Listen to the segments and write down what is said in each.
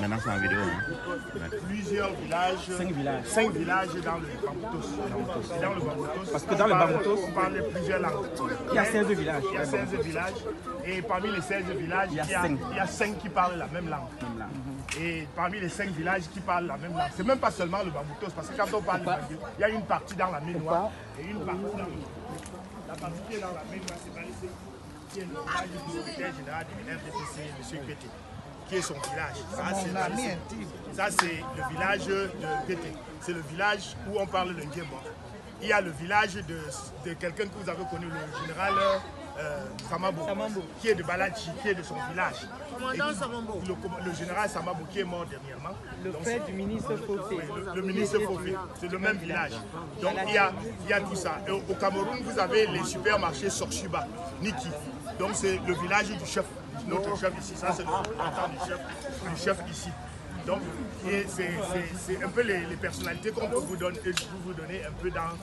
Maintenant c'est en vidéo. Hein. Plusieurs villages. 5 villages. 5 villages dans le Bamoutos. Dans le Bamoutos. Parce que dans le Bamoutos, on parle plusieurs langues. Il y a 16 villages. Il y a 16 villages. Et parmi les 16 villages, il y a 5 qui parlent la même langue. Et parmi les 5 villages qui parlent la même langue, c'est même pas seulement le Bamoutos, parce que quand on parle de Bandio, il y a une partie dans la Ménois et une partie dans la partie qui est dans la Ménois, c'est Balissé, qui est le village du secrétaire général du RDPC, M. Pété, qui est son village. Ça, c'est le village de Pété. C'est le village où on parle le Nguemba. Il y a le village de quelqu'un que vous avez connu, le général Samabo, qui est de Balachi, qui est de son village. Le général Samabo qui est mort dernièrement. Le père du ministre Fofé. Le ministre Fofé, c'est le même village. Donc il y a tout ça. Et au Cameroun, vous avez les supermarchés Sorshuba, Niki. Donc c'est le village du chef, notre chef ici. Ça c'est le représentant du chef ici. Donc c'est un peu les personnalités qu'on peut vous donner, un peu dans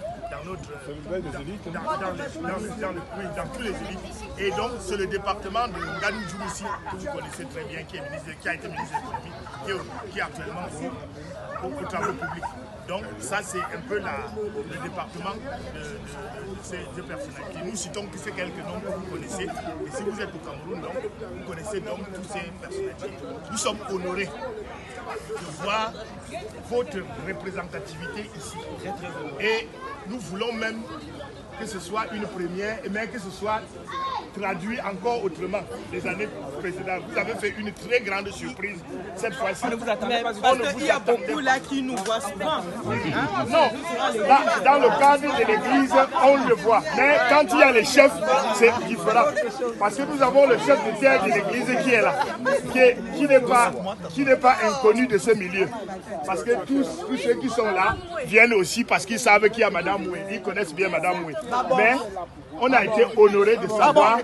tous les élites. Et donc c'est le département de Nganou Djoumoussi, que vous connaissez très bien, qui a été ministre de l'économie, qui est actuellement aux travaux publics. Donc ça c'est un peu le département de ces deux personnalités. Nous citons que c'est quelques noms que vous connaissez. Et si vous êtes au Cameroun, donc, vous connaissez donc toutes ces personnalités. Nous sommes honorés de voir votre représentativité ici. Et nous voulons même que ce soit une première, mais que ce soit traduit encore autrement les années précédentes. Vous avez fait une très grande surprise cette fois-ci. On ne vous attendait pas. Parce qu'il y a beaucoup là qui nous voient souvent. Non, dans le cadre de l'église, on le voit. Mais quand il y a les chefs, c'est différent. Parce que nous avons le chef de terre de l'église qui est là, qui n'est pas inconnu de ce milieu. Parce que tous ceux qui sont là viennent aussi parce qu'ils savent qu'il y a Madame Oué. Ils connaissent bien Madame Oué. Mais on a été honoré de savoir.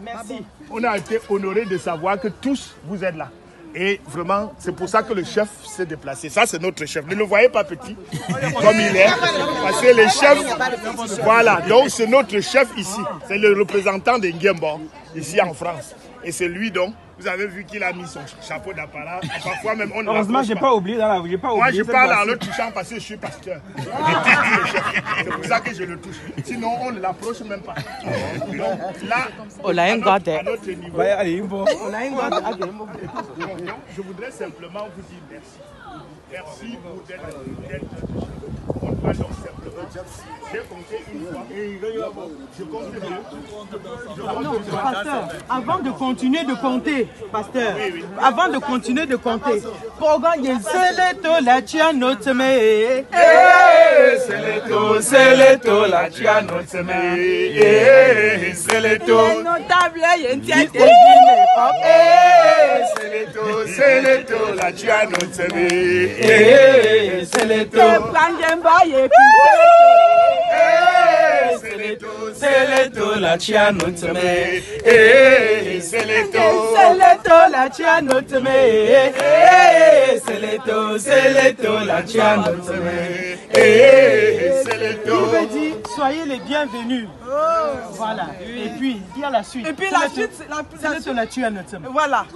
Merci. On a été honoré de savoir que tous vous êtes là. Et vraiment, c'est pour ça que le chef s'est déplacé. Ça, c'est notre chef. Ne le voyez pas petit, comme il est. Parce que les chefs, voilà. Donc, c'est notre chef ici. C'est le représentant de Nguemba, ici en France. Et c'est lui, donc, vous avez vu qu'il a mis son chapeau d'apparat. Parfois même, on ne heureusement, je n'ai pas oublié. Moi, je parle en le touchant parce que je suis pasteur. C'est pour ça que je le touche. Sinon, on ne l'approche même pas. Donc, là, à notre niveau, je voudrais simplement vous dire merci. Merci pour d'être on doit donc simplement. J'ai compté une fois. Je compte deux. Non, pasteur, avant de continuer de compter, pasteur, avant de continuer de compter, pour gagner, c'est le taux, la tianoteme. C'est le taux, la tianoteme. C'est le taux. Notable, il y a une tienne. C'est le taux, la tianoteme. C'est le taux. C'est le taux, la tianoteme. C'est le taux, la tianoteme. C'est le taux, la tianoteme. Il veut dire, soyez les bienvenus. Voilà. Et puis, il y a la suite. Et puis la suite, c'est la tianoteme. Voilà.